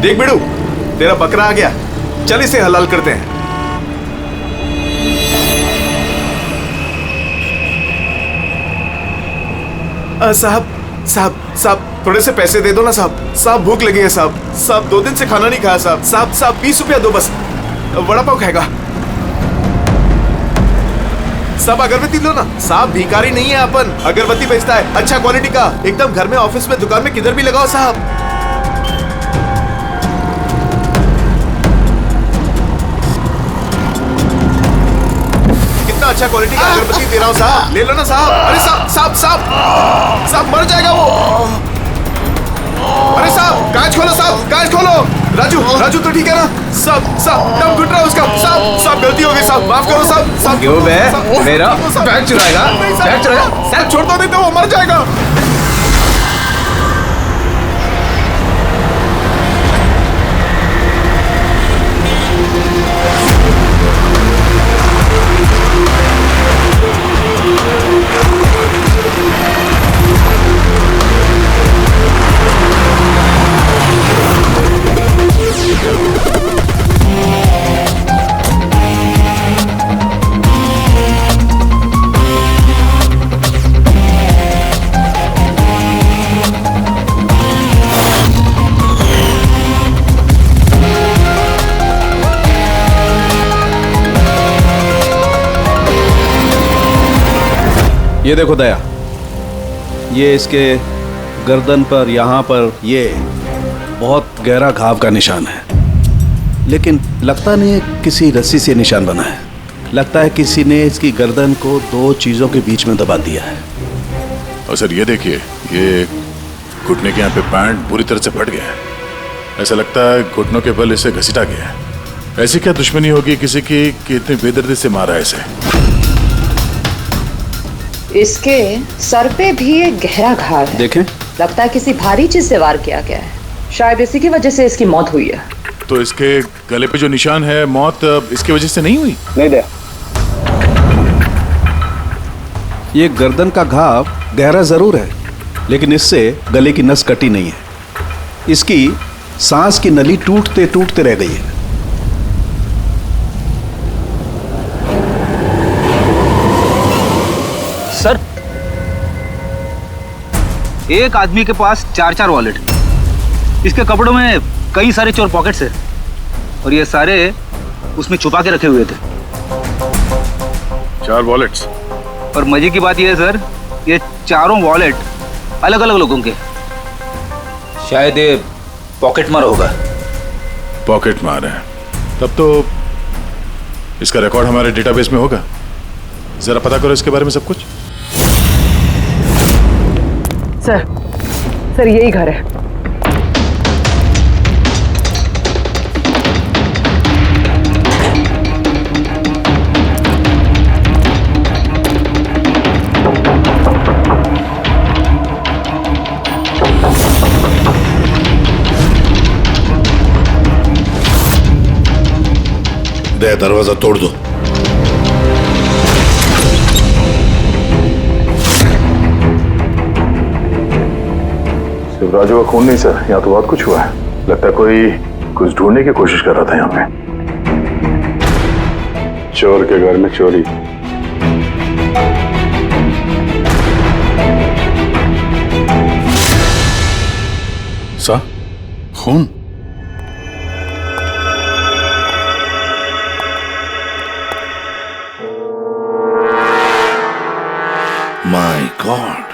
देख बिड़ू, तेरा बकरा आ गया, चल इसे हलाल करते हैं। साहब साहब साहब, थोड़े से पैसे दे दो ना साहब। साहब भूख लगी है साहब। साहब 2 दिन से खाना नहीं खाया साहब। साहब साहब 20 रुपया दो बस, वड़ा पाव खाएगा। साहब अगरबत्ती लो ना साहब, भिखारी नहीं है अपन, अगरबत्ती बेचता है अच्छा क्वालिटी का, एकदम घर में, ऑफिस में, दुकान में, किधर भी लगाओ साहब। कितना अच्छा क्वालिटी का अगरबत्ती दे रहा हूँ साहब, ले लो ना साहब। अरे साहब साहब साहब साहब मर जाएगा वो। अरे साहब कांच खोलो साहब, कांच खोलो। राजू राजू तो ठीक है ना साहब? साहब दम घुट रहा है उसका साहब। साहब गलती हो गई साहब, माफ करो साहब। साहब क्यों बे, मेरा बैग चुराएगा? बैग चुराएगा? साहब छोड़ दो, नहीं तो वो मर जाएगा। ये देखो दया, ये इसके गर्दन पर, यहाँ पर, ये बहुत गहरा घाव का निशान है, लेकिन लगता नहीं है किसी रस्सी से निशान बना है। लगता है किसी ने इसकी गर्दन को 2 चीजों के बीच में दबा दिया है। और सर ये देखिए, ये घुटने के यहाँ पे पैंट बुरी तरह से फट गया है। ऐसा लगता है घुटनों के बल इसे घसीटा गया है। ऐसी क्या दुश्मनी होगी किसी की कि इतनी बेदर्दी से मारा है इसे? इसके सर पे भी एक गहरा घाव है। देखें, लगता है किसी भारी चीज से वार किया गया है। शायद इसी की वजह से इसकी मौत हुई है। तो इसके गले पे जो निशान है, मौत इसकी वजह से नहीं हुई? नहीं दया, ये गर्दन का घाव गहरा जरूर है, लेकिन इससे गले की नस कटी नहीं है। इसकी सांस की नली टूटते टूटते रह गई है। सर, एक आदमी के पास 4 वॉलेट, इसके कपड़ों में कई सारे चोर पॉकेट्स हैं और ये सारे उसमें छुपा के रखे हुए थे। 4 वॉलेट्स? और मजे की बात ये है सर, ये चारों वॉलेट अलग अलग लोगों के। शायद ये पॉकेट मार होगा। पॉकेट मार है? तब तो इसका रिकॉर्ड हमारे डेटाबेस में होगा। जरा पता करो इसके बारे में सब कुछ। सर यही घर है। दे, दरवाजा तोड़ दो। राजू का खून नहीं सर, यहाँ तो बहुत कुछ हुआ है। लगता है कोई कुछ ढूंढने की कोशिश कर रहा था यहाँ पे। चोर के घर में चोरी। सा खून? My God.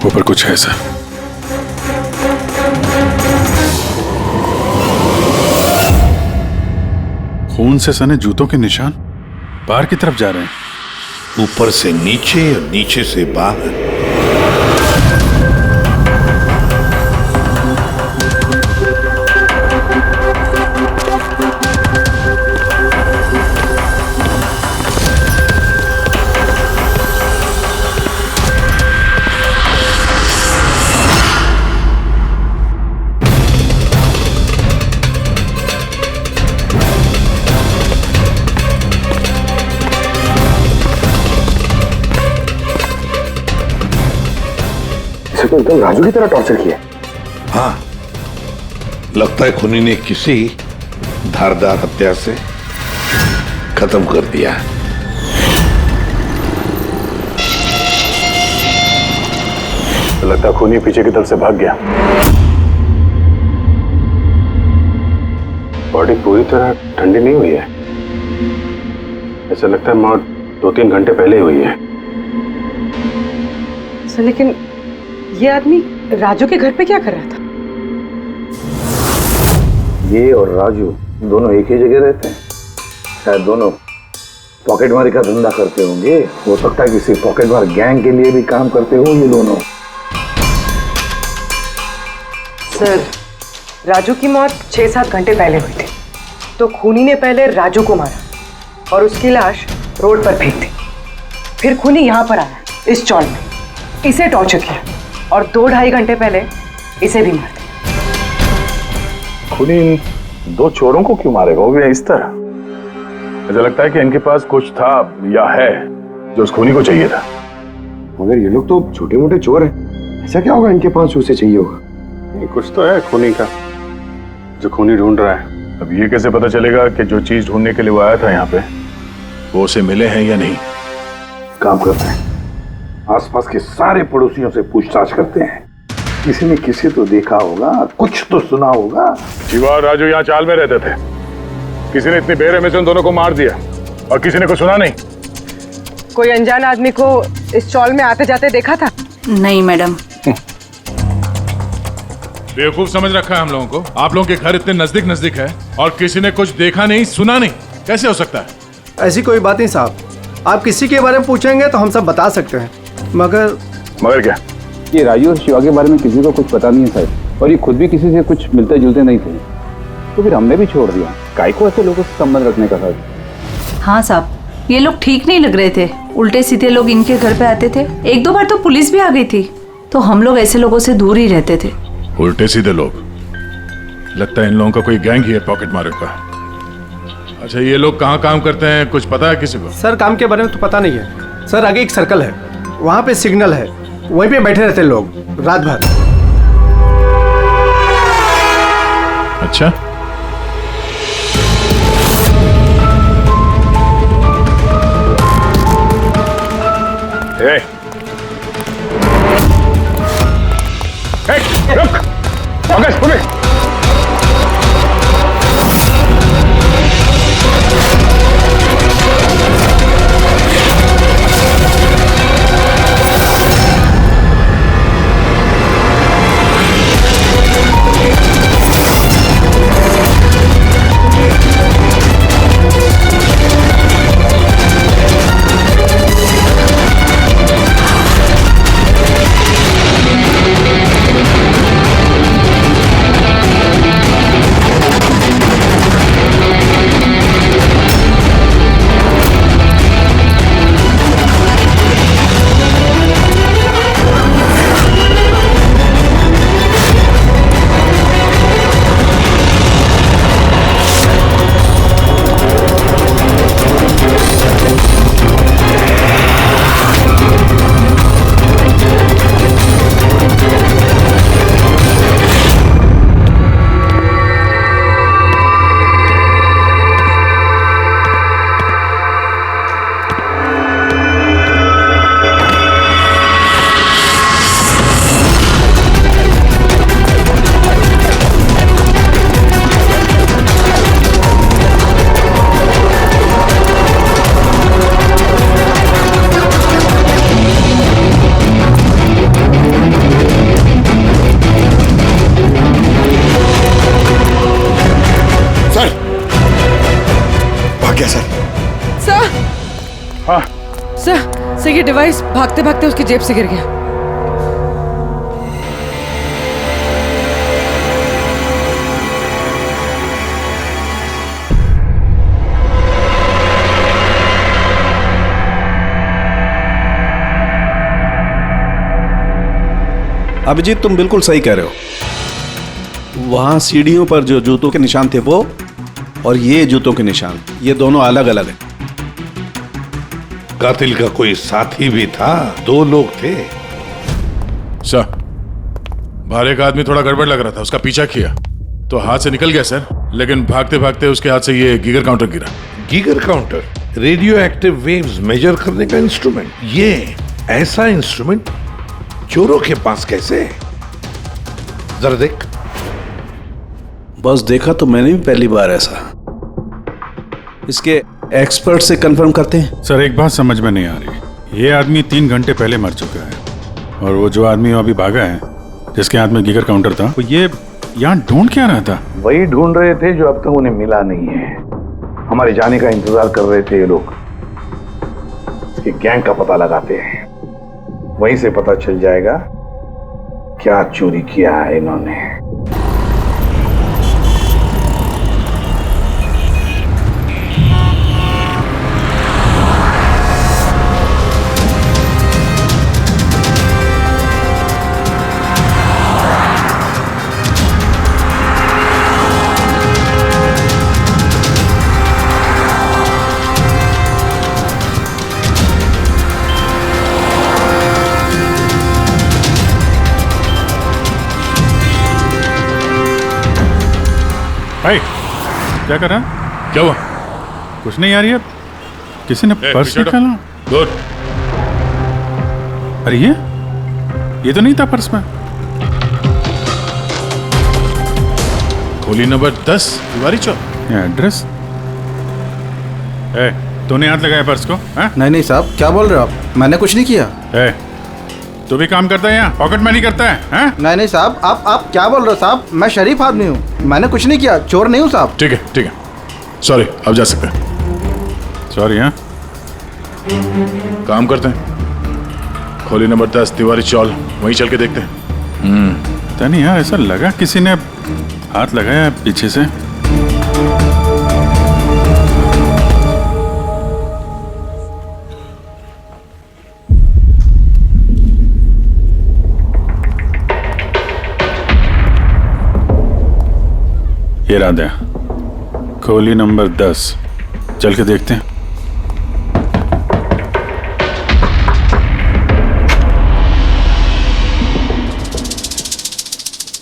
ऊपर कुछ है सर। खून से सने जूतों के निशान बाहर की तरफ जा रहे हैं। ऊपर से नीचे और नीचे से बाहर। तो एकदम राजू की तरह टॉर्चर किया। हाँ, लगता है खूनी ने किसी धारदार हत्या से खत्म कर दिया। लगता है खूनी पीछे की तरफ से भाग गया। बॉडी पूरी तरह ठंडी नहीं हुई है। ऐसा लगता है मौत 2-3 घंटे पहले ही हुई है। सर लेकिन ये आदमी राजू के घर पे क्या कर रहा था? ये और राजू दोनों एक ही जगह रहते हैं। शायद दोनों पॉकेटमारी का धंधा करते होंगे। हो सकता है किसी पॉकेटमार गैंग के लिए भी काम करते हो ये दोनों। सर राजू की मौत 6-7 घंटे पहले हुई थी, तो खूनी ने पहले राजू को मारा और उसकी लाश रोड पर फेंक दी। फिर खूनी यहाँ पर आया इस चौल में, इसे टॉर्चर किया और 2-2.5 घंटे पहले इसे भी मार दिया। खूनी इन 2 चोरों को क्यों मारेगा, वो भी इस तरह? मुझे लगता है कि इनके पास कुछ था या है जो उस खूनी को चाहिए था। मगर ये लोग तो छोटे मोटे चोर हैं, ऐसा क्या होगा इनके पास उसे चाहिए होगा? कुछ तो है खूनी का जो खूनी ढूंढ रहा है। अब ये कैसे पता चलेगा कि जो चीज ढूंढने के लिए वो आया था यहाँ पे वो उसे मिले हैं या नहीं? काम करते हैं, आसपास के सारे पड़ोसियों से पूछताछ करते हैं। किसी ने किसी तो देखा होगा, कुछ तो सुना होगा। शिवा और राजू यहाँ चाल में रहते थे। किसी ने इतनी बेरहमी से उन दोनों को मार दिया और किसी ने कुछ सुना नहीं। कोई अनजान आदमी को इस चौल में आते जाते देखा था? नहीं मैडम। बेवकूफ समझ रखा है हम लोगों को। आप लोगों के घर इतने नजदीक नजदीक है और किसी ने कुछ देखा नहीं सुना नहीं, कैसे हो सकता है? ऐसी कोई बात नहीं साहब, आप किसी के बारे में पूछेंगे तो हम सब बता सकते हैं। मगर क्या? ये राजू और शिवा के बारे में किसी को कुछ पता नहीं है साहब, और ये खुद भी किसी से कुछ मिलते जुलते नहीं थे, तो फिर हमने भी छोड़ दिया। काय को ऐसे लोगों से संबंध रखने का साहब? हाँ साहब, ये लोग ठीक नहीं लग रहे थे। उल्टे सीधे लोग इनके घर पे आते थे। 1-2 बार तो पुलिस भी आ गई थी, तो हम लोग ऐसे लोगों से दूर ही रहते थे। उल्टे सीधे लोग? लगता है इन लोगों का कोई गैंग ही है पॉकेट मारे का। अच्छा, ये लोग कहाँ काम करते हैं, कुछ पता है किसी को? सर काम के बारे में तो पता नहीं है सर। आगे एक सर्कल है, वहाँ पे सिग्नल है, वहीं पे बैठे रहते हैं लोग रात भर। अच्छा, रुक! पुलिस! सर ये डिवाइस भागते भागते उसकी जेब से गिर गया। अभिजीत, तुम बिल्कुल सही कह रहे हो। वहां सीढ़ियों पर जो जूतों के निशान थे वो, और ये जूतों के निशान, ये दोनों अलग अलग हैं। कातिल का कोई साथी भी था, 2 लोग थे। सर, बाहर एक आदमी थोड़ा गड़बड़ लग रहा था, उसका पीछा किया तो हाथ से निकल गया सर, लेकिन भागते भागते उसके हाथ से ये गीगर काउंटर गिरा। Geiger counter radio active waves measure करने का इंस्ट्रूमेंट। ये ऐसा इंस्ट्रूमेंट चोरों के पास कैसे है? जरा देख। बस देखा तो मैंने भी पहली बार ऐसा। इसके एक्सपर्ट से कंफर्म करते हैं। सर एक बात समझ में नहीं आ रही, ये आदमी 3 घंटे पहले मर चुका है और वो जो आदमी अभी भागा है जिसके हाथ में गीगर काउंटर था, वो ये यहाँ ढूंढ क्या रहा था? वही ढूंढ रहे थे जो अब तक उन्हें मिला नहीं है। हमारे जाने का इंतजार कर रहे थे ये लोग। इसके गैंग का पता लगाते हैं, वहीं से पता चल जाएगा क्या चोरी किया है इन्होंने। भाई क्या कर रहा है? क्या हुआ? कुछ नहीं यार, ये किसी ने पर्स निकाला। गुड। अरे ये तो नहीं था पर्स में। खोली नंबर 10 तिवारी चौक। ये एड्रेस। तूने हाथ लगाया पर्स को? नहीं नहीं साहब, क्या बोल रहे हो आप? मैंने कुछ नहीं किया। तू भी काम करता है यहाँ, पॉकेट मनी करता है? नहीं नहीं साहब, आप क्या बोल रहे हो साहब? मैं शरीफ आदमी हूँ, मैंने कुछ नहीं किया, चोर नहीं हूँ साहब। ठीक है सॉरी, अब जा सकते हैं। सॉरी। हाँ काम करते हैं, खोली नंबर 10 तिवारी चौल, वहीं चल के देखते हैं। पता नहीं यार, ऐसा लगा किसी ने हाथ लगाया पीछे से। ये राधा, खोली नंबर 10, चल के देखते हैं।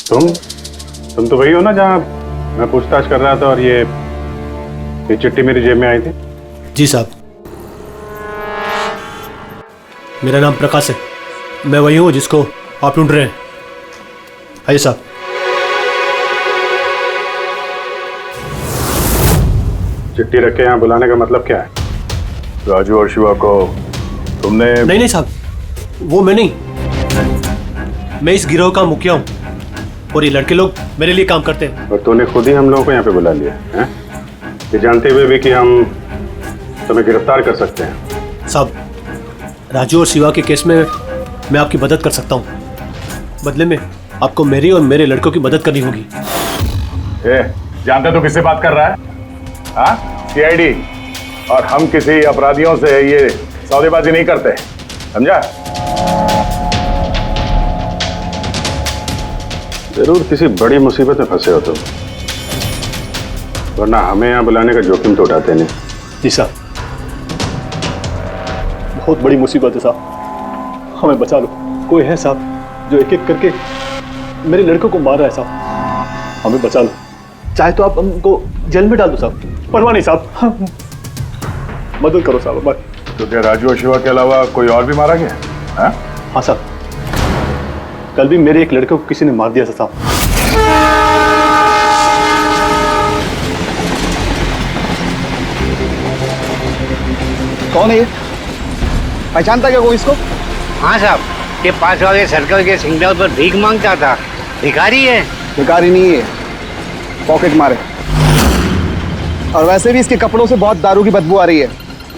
तुम तो वही हो ना जहाँ मैं पूछताछ कर रहा था और ये चिट्ठी मेरी जेब में आई थी? जी साहब, मेरा नाम प्रकाश है, मैं वही हूँ जिसको आप ढूंढ रहे हैं। आइए साहब। चिट्ठी रख के यहाँ बुलाने का मतलब क्या है? राजू और शिवा को तुमने? नहीं साहब, वो मैं नहीं, मैं इस गिरोह का मुखिया हूँ और ये लड़के लोग मेरे लिए काम करते हैं। और तूने खुद ही हम लोगों को यहाँ पे बुला लिया है, ये जानते हुए भी कि हम तुम्हें गिरफ्तार कर सकते हैं। साहब, राजू और शिवा के केस में मैं आपकी मदद कर सकता हूँ, बदले में आपको मेरी और मेरे लड़कों की मदद करनी होगी। जानते तो किससे बात कर रहा है? सीआईडी, और हम किसी अपराधियों से ये सौदेबाजी नहीं करते, समझा? जरूर किसी बड़ी मुसीबत में फंसे हो तुम, वरना हमें यहाँ बुलाने का जोखिम तो उठाते नहीं। जी साहब, बहुत बड़ी मुसीबत है साहब, हमें बचा लो। कोई है साहब जो एक एक करके मेरे लड़कों को मार रहा है साहब, हमें बचा लो। चाहे तो आप हमको जेल में डाल दो साहब, परवाह नहीं साहब, मदद करो साहब। तो क्या राजू और शिवा के अलावा कोई और भी मारा गया? हाँ साहब, कल भी मेरे एक लड़के को किसी ने मार दिया था साहब। कौन है ये? पहचानता क्या कोई इसको? हाँ साहब, ये पास वाले सर्कल के सिग्नल पर भीख मांगता था। भिखारी है? भिखारी नहीं है, पॉकेट मारे। और वैसे भी इसके कपड़ों से बहुत दारू की बदबू आ रही है,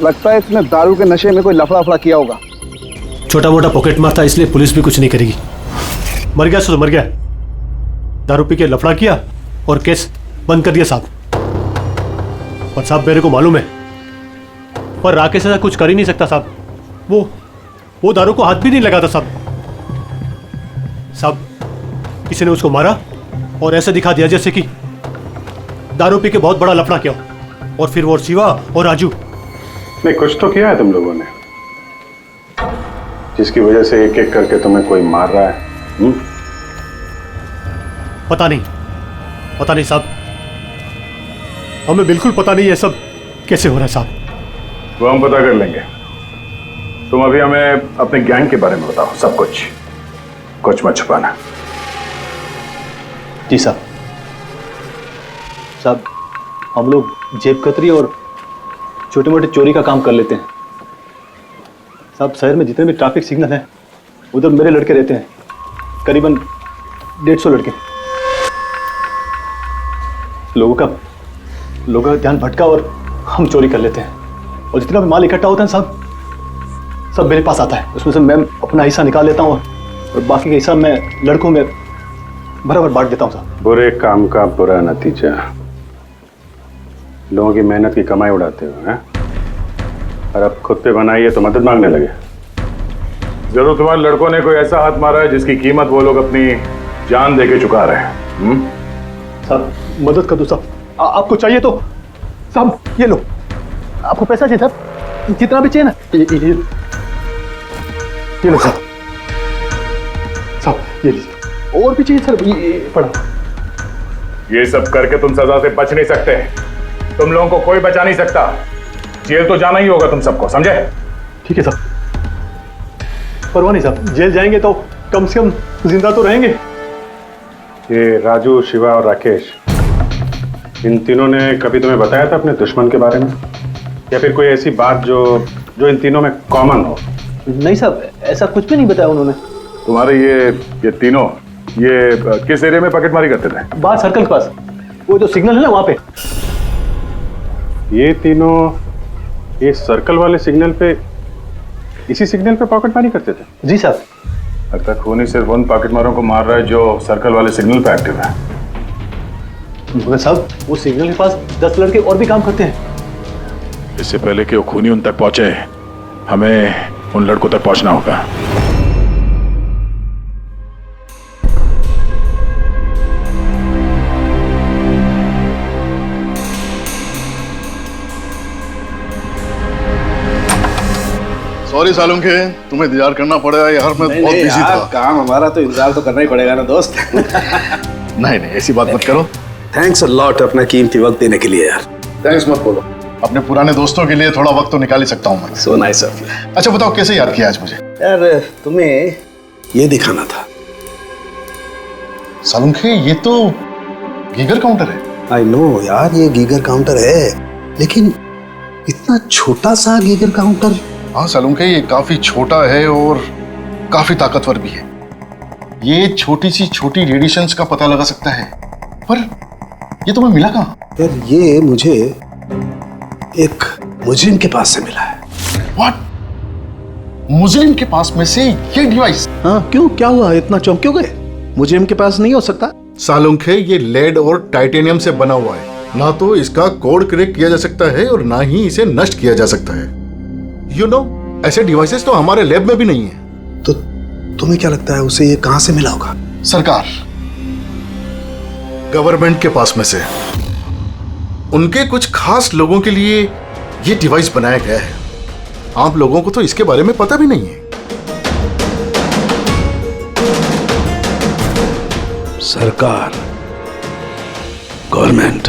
लगता है इसने दारू के नशे में कोई लफड़ा किया होगा। छोटा मोटा पॉकेट मार था, इसलिए पुलिस भी कुछ नहीं करेगी। मर गया सो मर गया, दारू पी के लफड़ा किया और केस बंद कर दिया साहब। और साहब मेरे को मालूम है, पर राकेश ऐसा कुछ कर ही नहीं सकता साहब, वो दारू को हाथ भी नहीं लगाता साहब। किसी ने उसको मारा और ऐसे दिखा दिया जैसे कि दारू पी के बहुत बड़ा लफड़ा किया, और फिर वो शिवा और राजू। नहीं, कुछ तो किया है तुम लोगों ने, जिसकी वजह से एक एक करके तुम्हें कोई मार रहा है। पता नहीं, पता नहीं साहब, हमें बिल्कुल पता नहीं ये सब कैसे हो रहा है साहब। वो हम पता कर लेंगे। तुम अभी हमें अपने गैंग के बारे में बताओ, सब कुछ, कुछ मत छुपाना। जी साहब। साहब हम लोग जेब कतरी और छोटे मोटे चोरी का काम कर लेते हैं साहब। शहर में जितने भी ट्रैफिक सिग्नल हैं उधर मेरे लड़के रहते हैं, करीबन 150 लड़के। लोगों का ध्यान भटका और हम चोरी कर लेते हैं, और जितना भी माल इकट्ठा होता है साहब सब मेरे पास आता है। उसमें से मैं अपना हिस्सा निकाल लेता हूँ और बाकी का हिस्सा मैं लड़कों में बराबर बांट देता हूँ साहब। बुरे काम का बुरा नतीजा, लोगों की मेहनत की कमाई उड़ाते हो हैं, और अब खुद पे बनाई है तो मदद मांगने लगे। जरूर तुम्हारे लड़कों ने कोई ऐसा हाथ मारा है जिसकी कीमत वो लोग अपनी जान देके चुका रहे हैं। साहब मदद कर दो साहब, आपको चाहिए तो साहब ये लो, आपको पैसा चाहिए साहब, जितना भी चाहिए ना ये लो साहब। साहब ये लीजिए, और भी चाहिए सर, ये पड़ा। ये सब करके तुम सजा से बच नहीं सकते, तुम लोगों को कोई बचा नहीं सकता। जेल तो जाना ही होगा तुम सबको, समझे? ठीक है साहब, परवाह नहीं साहब, जेल जाएंगे तो कम से कम जिंदा तो रहेंगे। ये राजू, शिवा और राकेश, इन तीनों ने कभी तुम्हें बताया था अपने दुश्मन के बारे में, या फिर कोई ऐसी बात जो इन तीनों में कॉमन हो? नहीं साहब, ऐसा कुछ भी नहीं बताया उन्होंने। तुम्हारे ये तीनों ये किस एरिया में पॉकेटमारी करते थे? बाहर सर्कल के पास, वो जो सिग्नल है ना वहां पे। ये तीनों ये सर्कल वाले सिग्नल पे, इसी सिग्नल पे पॉकेटमारी करते थे? जी साहब। अब तक खूनी सिर्फ उन पॉकेटमारों को मार रहा है जो सर्कल वाले सिग्नल पे एक्टिव है। मगर साहब वो सिग्नल के पास 10 लड़के और भी काम करते हैं। इससे पहले कि वो खूनी उन तक पहुंचे, हमें उन लड़कों तक पहुंचना होगा। सॉरी सालुंखे, तुम्हें इंतजार करना पड़ेगा यार, मैं बहुत बिजी था। काम हमारा तो इंतजार तो करना ही पड़ेगा ना दोस्त। नहीं ऐसी बात मत करो। थैंक्स अ लॉट अपना कीमती वक्त देने के लिए यार। थैंक्स मत बोलो, अपने पुराने दोस्तों के लिए थोड़ा वक्त तो निकाल ही सकता हूँ मैं। So nice of you. अच्छा बताओ कैसे याद किया आज मुझे? यार तुम्हें ये दिखाना था। सालुंखे ये तो गीगर काउंटर है। आई नो यार, ये गीगर काउंटर है, लेकिन इतना छोटा सा गीगर काउंटर। हाँ सालुंखे, ये काफी छोटा है और काफी ताकतवर भी है। ये छोटी सी छोटी रेडिएशंस का पता लगा सकता है, पर ये तुम्हें मिला कहाँ? यार ये मुझे एक मुजरिम के पास से मिला है। व्हाट? मुजरिम के पास में से ये डिवाइस? हाँ क्यों, क्या हुआ, इतना चौंक क्यों गए? मुजरिम के पास नहीं हो सकता? सालुंखे ये लेड और टाइटेनियम से बना हुआ है, ना तो इसका कोड क्रैक किया जा सकता है और ना ही इसे नष्ट किया जा सकता है। You know, ऐसे डिवाइसेस तो हमारे लैब में भी नहीं है। तो तुम्हें क्या लगता है उसे ये कहां से मिला होगा? सरकार, गवर्नमेंट के पास में से उनके कुछ खास लोगों के लिए ये डिवाइस बनाया गया है। आप लोगों को तो इसके बारे में पता भी नहीं है। सरकार, गवर्नमेंट,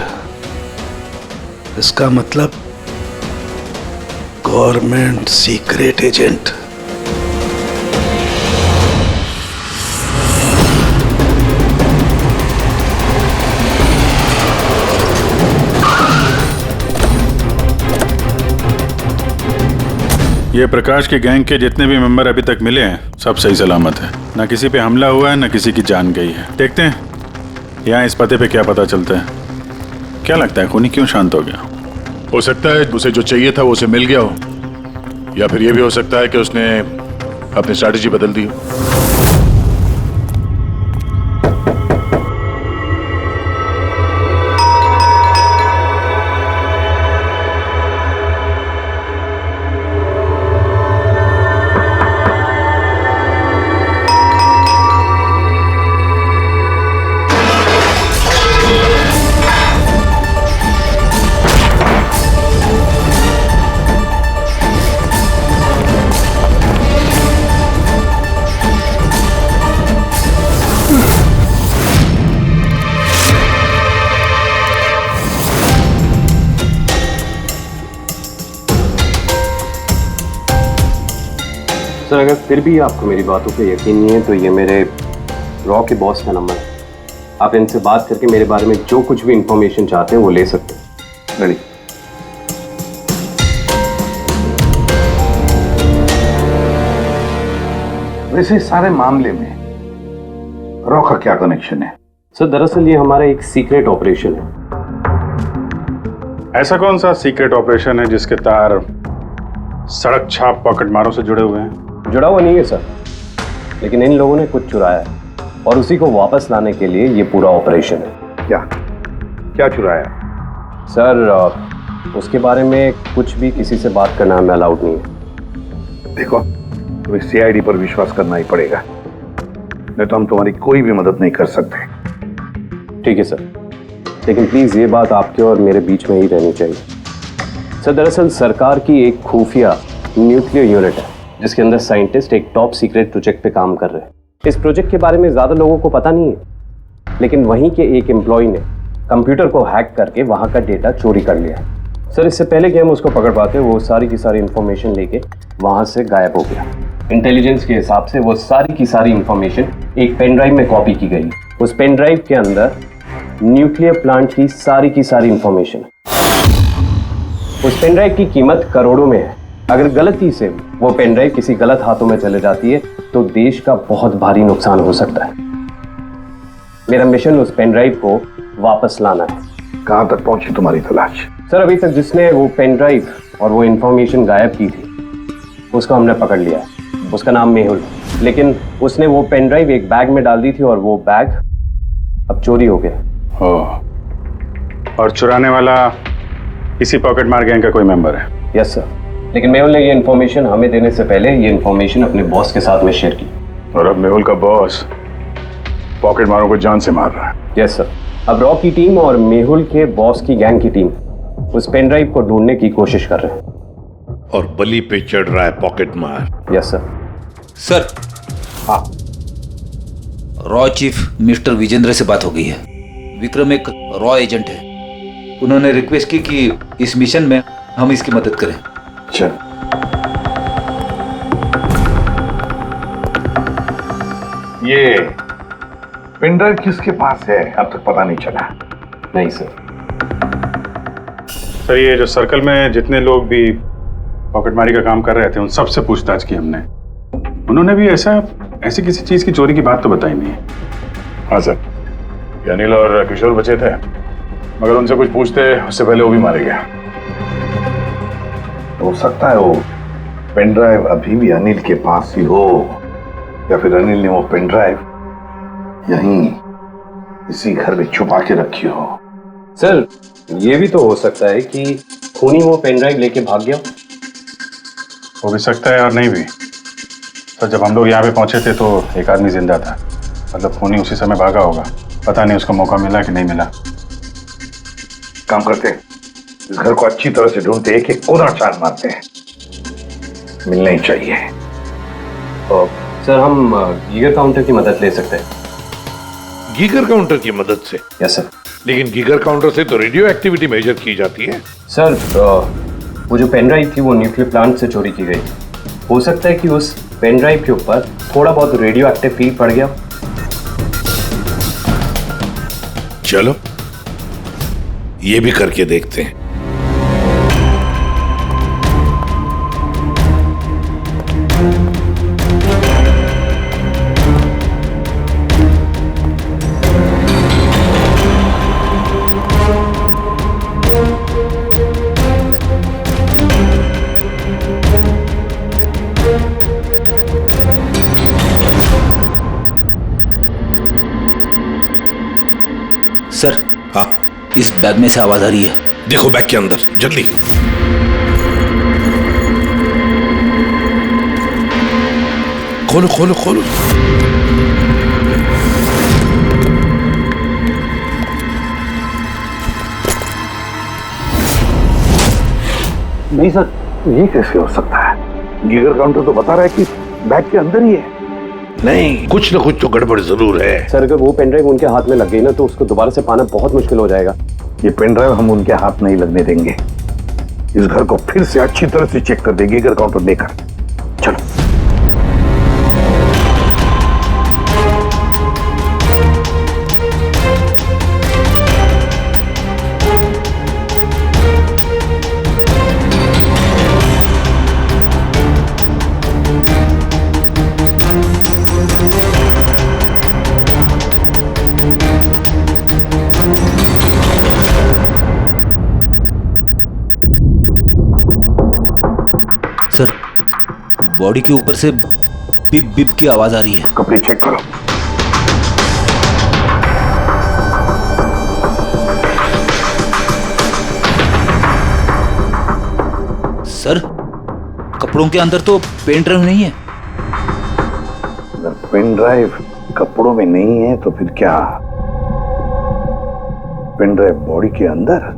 इसका मतलब गवर्नमेंट सीक्रेट एजेंट। ये प्रकाश के गैंग के जितने भी मेंबर अभी तक मिले हैं सब सही सलामत है। ना किसी पे हमला हुआ है, ना किसी की जान गई है। देखते हैं यहाँ इस पते पे क्या पता चलता है। क्या लगता है खूनी क्यों शांत हो गया? हो सकता है उसे जो चाहिए था वो उसे मिल गया हो, या फिर ये भी हो सकता है कि उसने अपनी स्ट्रैटेजी बदल दी हो। सर अगर फिर भी आपको मेरी बातों पे यकीन नहीं है तो ये मेरे रॉ के बॉस का नंबर है। आप इनसे बात करके मेरे बारे में जो कुछ भी इंफॉर्मेशन चाहते हैं वो ले सकते हैं। लड़ी वैसे इस सारे मामले में रॉ का क्या कनेक्शन है? सर दरअसल ये हमारा एक सीक्रेट ऑपरेशन है। ऐसा कौन सा सीक्रेट ऑपरेशन है जिसके तार सड़क छाप पॉकेट मारों से जुड़े हुए हैं? जुड़ा हुआ नहीं है सर, लेकिन इन लोगों ने कुछ चुराया है और उसी को वापस लाने के लिए ये पूरा ऑपरेशन है। क्या क्या चुराया? सर उसके बारे में कुछ भी किसी से बात करना हमें अलाउड नहीं है। देखो तुम्हें सीआईडी पर विश्वास करना ही पड़ेगा, नहीं तो हम तुम्हारी कोई भी मदद नहीं कर सकते। ठीक है सर, लेकिन प्लीज ये बात आपके और मेरे बीच में ही रहनी चाहिए। सर दरअसल सरकार की एक खुफिया न्यूक्लियर यूनिट है जिसके अंदर साइंटिस्ट एक टॉप सीक्रेट प्रोजेक्ट पे काम कर रहे हैं। इस प्रोजेक्ट के बारे में ज्यादा लोगों को पता नहीं है, लेकिन वहीं के एक एम्प्लॉय ने कंप्यूटर को हैक करके वहां का डेटा चोरी कर लिया है। सर इससे पहले कि हम उसको पकड़ पाते वो सारी की सारी इंफॉर्मेशन लेके वहां से गायब हो गया। इंटेलिजेंस के हिसाब से वो सारी की सारी इंफॉर्मेशन एक पेन ड्राइव में कॉपी की गई। उस पेन ड्राइव के अंदर न्यूक्लियर प्लांट की सारी इंफॉर्मेशन है। उस पेन ड्राइव की कीमत करोड़ों में है। अगर गलती से वो पेन ड्राइव किसी गलत हाथों में चले जाती है तो देश का बहुत भारी नुकसान हो सकता है। मेरा मिशन उस पेन ड्राइव को वापस लाना है। कहां तक पहुंची तुम्हारी तलाश? सर अभी तक जिसने वो पेन ड्राइव और वो इंफॉर्मेशन गायब की थी उसको हमने पकड़ लिया है। उसका नाम मेहुल, लेकिन उसने वो पेन ड्राइव एक बैग में डाल दी थी और वो बैग अब चोरी हो गया। और चुराने वाला इसी पॉकेट मार गैंग का कोई मेंबर है? यस सर, लेकिन मेहुल ने ये इन्फॉर्मेशन हमें देने से पहले ये इन्फॉर्मेशन अपने बॉस के साथ में शेयर की। और अब मेहुल का बॉस पॉकेट मारों को जान से मार रहा है। यस सर, अब रॉ की टीम और मेहुल के बॉस की गैंग की टीम उस पेन ड्राइव को ढूंढने की कोशिश कर रहे हैं। और बलि पे चढ़ रहा है पॉकेट मार। Yes sir. सर हाँ, रॉ चीफ मिस्टर विजेंद्र से बात हो गई है। विक्रम एक रॉ एजेंट है, उन्होंने रिक्वेस्ट की कि इस मिशन में हम इसकी मदद करें। अच्छा, ये पेन ड्राइव किसके पास है अब तक पता नहीं चला? नहीं सर। सर ये जो सर्कल में जितने लोग भी पॉकेटमारी का काम कर रहे थे उन सबसे पूछताछ की हमने। उन्होंने भी ऐसी किसी चीज की चोरी की बात तो बताई नहीं है। हाँ सर, अनिल और किशोर बचे थे, मगर उनसे कुछ पूछते उससे पहले वो भी मारे गया। हो सकता है वो पेन ड्राइव अभी भी अनिल के पास ही हो, या फिर अनिल ने वो पेन ड्राइव यहीं इसी घर में छुपा के रखी हो। सर ये भी तो हो सकता है कि खूनी वो पेन ड्राइव लेके भाग गया। हो भी सकता है और नहीं भी। सर जब हम लोग यहाँ पे पहुंचे थे तो एक आदमी जिंदा था, मतलब खूनी उसी समय भागा होगा। पता नहीं उसको मौका मिला कि नहीं मिला। काम करते हैं, इस घर को अच्छी तरह से ढूंढते, एक एक कोना छान मारते हैं, मिलना ही चाहिए। तो सर हम गीगर काउंटर की मदद ले सकते हैं। गीगर काउंटर की मदद से? Yes sir. लेकिन गीगर काउंटर से तो रेडियो एक्टिविटी मेजर की जाती है। सर वो जो पेन ड्राइव थी वो न्यूक्लियर प्लांट से चोरी की गई। हो सकता है कि उस पेन ड्राइव के ऊपर थोड़ा बहुत रेडियो एक्टिव फील पड़ गया। चलो ये भी करके देखते हैं। सर हाँ, इस बैग में से आवाज आ रही है। देखो बैग के अंदर, जल्दी। खोलो खोलो खोलो। नहीं सर, ये कैसे हो सकता है? गीगर काउंटर तो बता रहा है कि बैग के अंदर ही है। नहीं, कुछ न कुछ तो गड़बड़ जरूर है। सर अगर वो पेन ड्राइव उनके हाथ में लग गई ना तो उसको दोबारा से पाना बहुत मुश्किल हो जाएगा। ये पेन ड्राइव हम उनके हाथ नहीं लगने देंगे। इस घर को फिर से अच्छी तरह से चेक कर देंगे गीगर काउंटर लेकर। चलो। सर, बॉडी के ऊपर से बिप बिप की आवाज आ रही है। कपड़े चेक करो। सर, कपड़ों के अंदर तो पेन ड्राइव नहीं है। अगर पेन ड्राइव कपड़ों में नहीं है तो फिर क्या? पेन ड्राइव बॉडी के अंदर?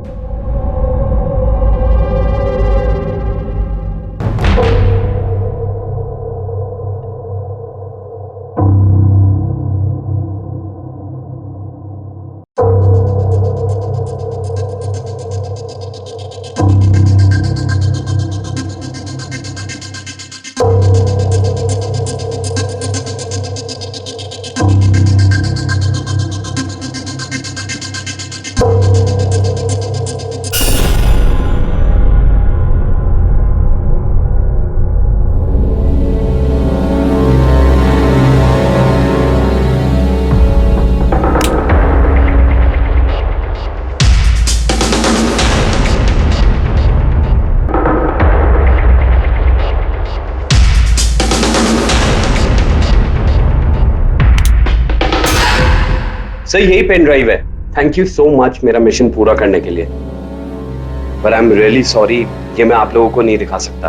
सर, यही पेन ड्राइव है। थैंक यू सो मच मेरा मिशन पूरा करने के लिए। पर आई एम रियली सॉरी, ये मैं आप लोगों को नहीं दिखा सकता।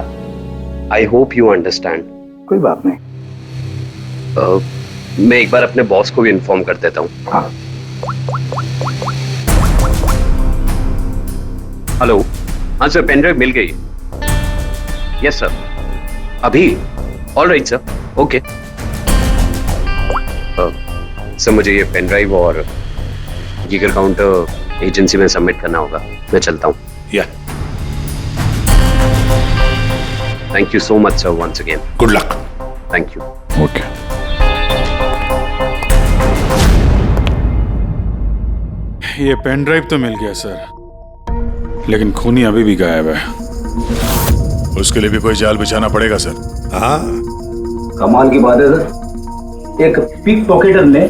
I hope you understand. कोई बात नहीं। मैं एक बार अपने बॉस को भी इन्फॉर्म कर देता हूँ। हाँ। हेलो। हाँ सर, पेन ड्राइव मिल गई। यस सर, अभी। All right sir, okay. Sir, मुझे ये पेन ड्राइव और जिगर काउंटर एजेंसी में सबमिट करना होगा। मैं चलता हूँ। Yeah. Thank you so much sir, once again. Good luck. Thank you. Okay. ये पेन ड्राइव तो मिल गया सर, लेकिन खूनी अभी भी गायब है। उसके लिए भी कोई जाल बिछाना पड़ेगा सर। हाँ, कमाल की बात है सर, एक पिक पॉकेटर ने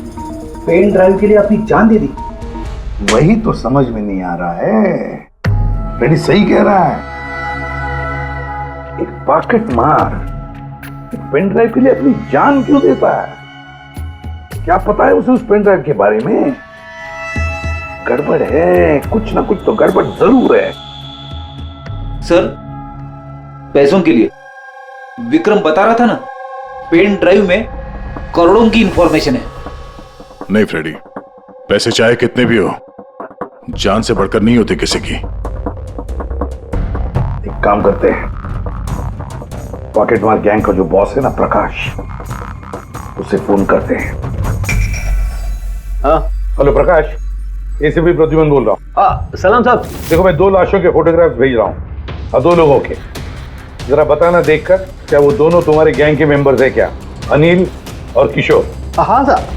पेन ड्राइव के लिए अपनी जान दे दी। वही तो समझ में नहीं आ रहा है। रेडी सही कह रहा है। एक पॉकेट मार एक पेन ड्राइव के लिए अपनी जान क्यों देता है? क्या पता है उसे उस पेन ड्राइव के बारे में? गड़बड़ है, कुछ ना कुछ तो गड़बड़ जरूर है। सर, पैसों के लिए विक्रम बता रहा था ना, पेन ड्राइव में करोड़ों की इंफॉर्मेशन है। नहीं फ्रेडी, पैसे चाहे कितने भी हो, जान से बढ़कर नहीं होती किसी की। एक काम करते हैं, पॉकेट मार गैंग का जो बॉस है ना प्रकाश, उसे फोन करते हैं। हाँ हेलो प्रकाश, एसीपी प्रद्युमन बोल रहा हूँ। हाँ सलाम साहब। देखो मैं 2 लाशों के फोटोग्राफ्स भेज रहा हूँ और 2 लोगों के। जरा बताना देखकर क्या वो दोनों तुम्हारे गैंग के मेंबर्स है क्या? अनिल और किशोर। हाँ साहब।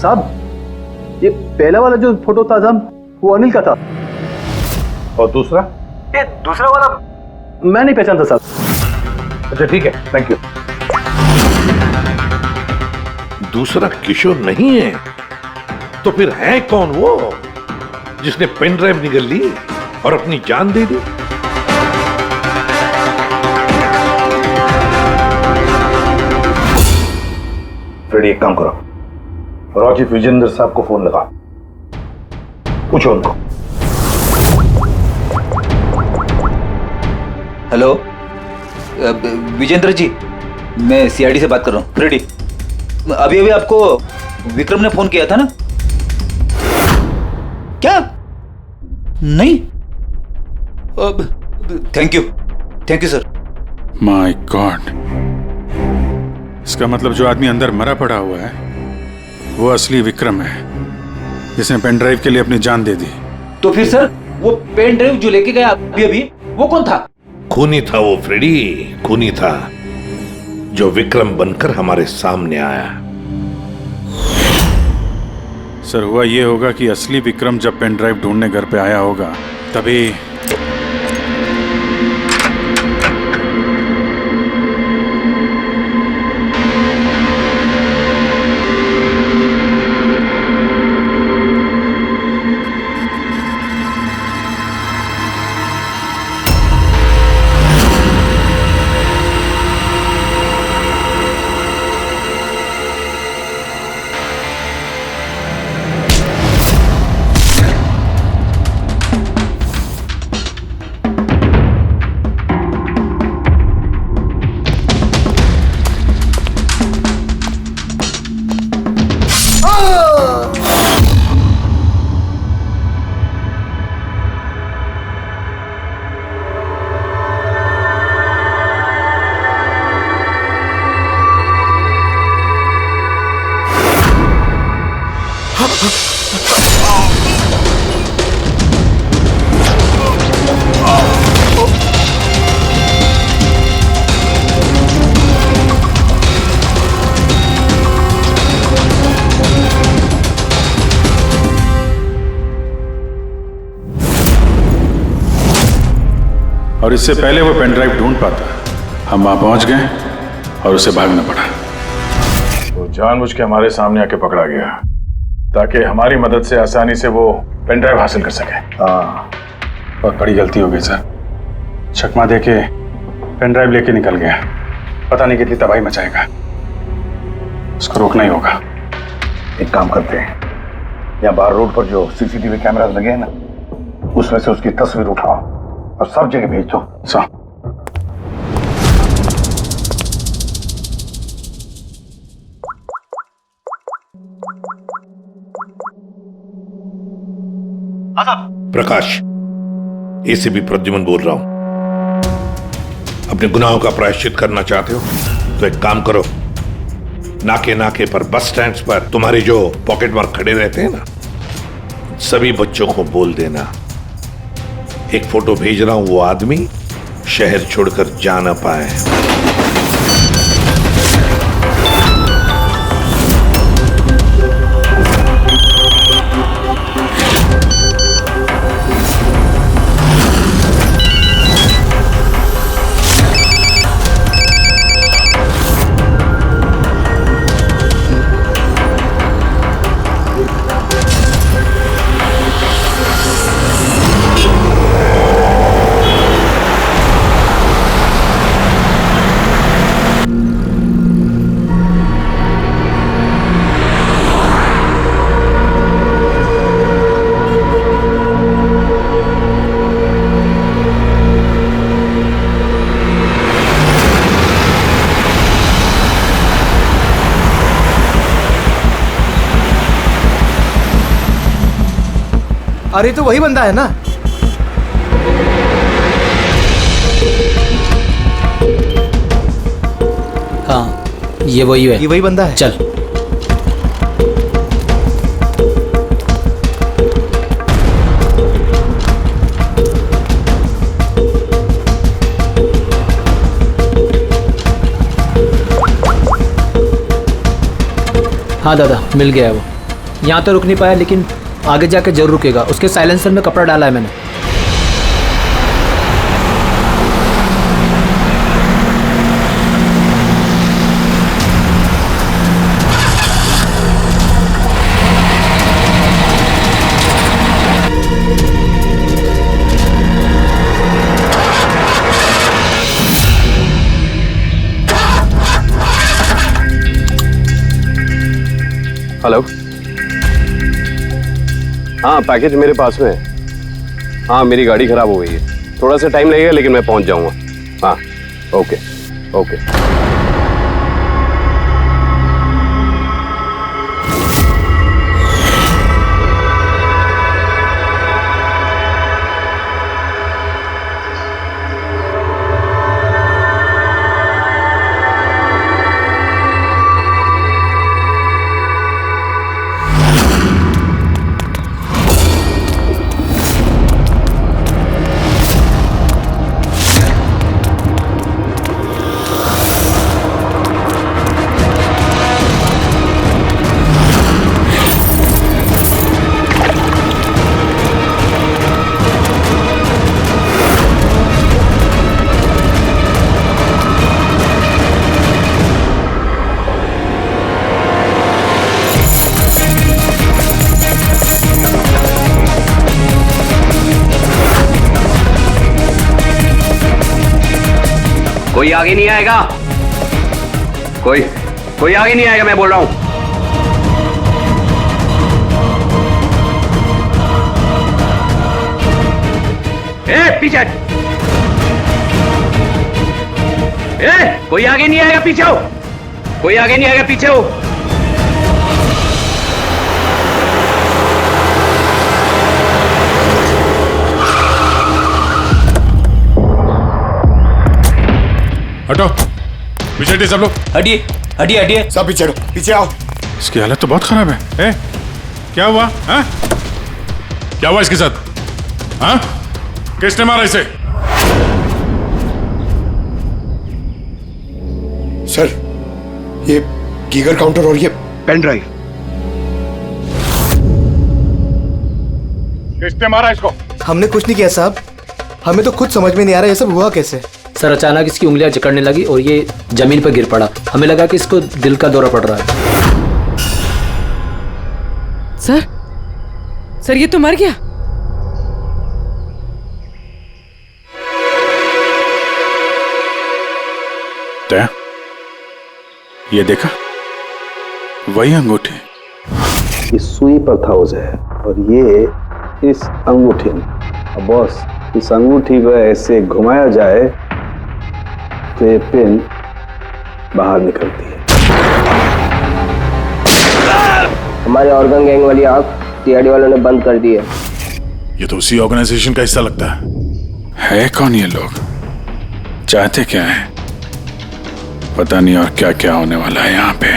साहब, ये पहला वाला जो फोटो था साहब, वो अनिल का था। और दूसरा? ये दूसरा वाला मैं नहीं पहचानता साहब। अच्छा ठीक है, थैंक यू। दूसरा किशोर नहीं है तो फिर है कौन वो जिसने पेन ड्राइव निगल ली और अपनी जान दे दी? फ्रेडी, एक काम करो, रॉचिफ विजेंद्र साहब को फोन लगा, पूछो उनको। हेलो विजेंद्र जी, मैं सीआईडी से बात कर रहा हूँ। फ्रेडी, अभी अभी आपको विक्रम ने फोन किया था ना? क्या? नहीं? Thank you sir. My God, इसका मतलब जो आदमी अंदर मरा पड़ा हुआ है वो असली विक्रम है, जिसने पेन ड्राइव के लिए अपनी जान दे दी। तो फिर सर, वो पेन ड्राइव जो लेके गया अभी अभी, वो कौन था? खूनी था वो फ्रेडी, खूनी था जो विक्रम बनकर हमारे सामने आया। सर हुआ ये होगा कि असली विक्रम जब पेन ड्राइव ढूंढने घर पे आया होगा तभी और इससे पहले वो पेन ड्राइव ढूंढ पाता हम वहां पहुंच गए और उसे भागना पड़ा। वो जानबूझ के हमारे सामने आके पकड़ा गया ताकि हमारी मदद से आसानी से वो पेन ड्राइव हासिल कर सके। हाँ, बहुत बड़ी गलती हो गई सर। चकमा दे के पेन ड्राइव लेके निकल गया, पता नहीं कितनी तबाही मचाएगा। उसको रोकना ही होगा। एक काम करते हैं, यहाँ बाहर रोड पर जो सीसीटीवी कैमरास लगे हैं ना, उसमें से उसकी तस्वीर उठाओ और सब जगह भेज दो। प्रकाश, एसीपी प्रद्युमन बोल रहा हूं। अपने गुनाहों का प्रायश्चित करना चाहते हो तो एक काम करो, नाके नाके पर, बस स्टैंड्स पर तुम्हारे जो पॉकेट मार खड़े रहते हैं ना, सभी बच्चों को बोल देना एक फोटो भेज रहा हूं, वो आदमी शहर छोड़कर जा ना पाए। अरे तो वही बंदा है ना? हाँ, ये वही है। ये वही बंदा है। चल। हाँ दादा, मिल गया है वो। यहाँ तो रुक नहीं पाया लेकिन आगे जाके जरूर रुकेगा। उसके साइलेंसर में कपड़ा डाला है मैंने। हेलो, हाँ पैकेज मेरे पास में है। हाँ मेरी गाड़ी खराब हो गई है, थोड़ा सा टाइम लगेगा लेकिन मैं पहुंच जाऊंगा। हाँ ओके ओके। कोई आगे नहीं आएगा, कोई आगे नहीं आएगा, मैं बोल रहा हूं। पीछे, कोई आगे नहीं आएगा, पीछे हो, कोई आगे नहीं आएगा, पीछे हो। हटो, पीछे हटिए सब लोग। हटिए हटिए हटिए, सब पीछे हटो, पीछे आओ। इसकी हालत तो बहुत खराब है। क्या हुआ? हाँ? क्या हुआ इसके साथ? हाँ? किसने मारा इसे? सर, ये गीगर काउंटर और ये पेन ड्राइव। किसने मारा इसको? हमने कुछ नहीं किया साहब, हमें तो खुद समझ में नहीं आ रहा ये सब हुआ कैसे। सर अचानक इसकी उंगलियां जकड़ने लगी और ये जमीन पर गिर पड़ा, हमें लगा कि इसको दिल का दौरा पड़ रहा है। सर ये तो मर गया। दया, ये देखा, वही अंगूठी। इस सुई पर था उसे और ये इस अंगूठी में। अब बॉस, इस अंगूठी को ऐसे घुमाया जाए तो ये पिन बाहर निकलती है। हमारे ऑर्गन गैंग वाली आंख सीआईडी वालों ने बंद कर दी है। ये तो उसी ऑर्गेनाइजेशन का हिस्सा लगता है कौन ये लोग? चाहते क्या है? पता नहीं और क्या क्या होने वाला है यहाँ पे।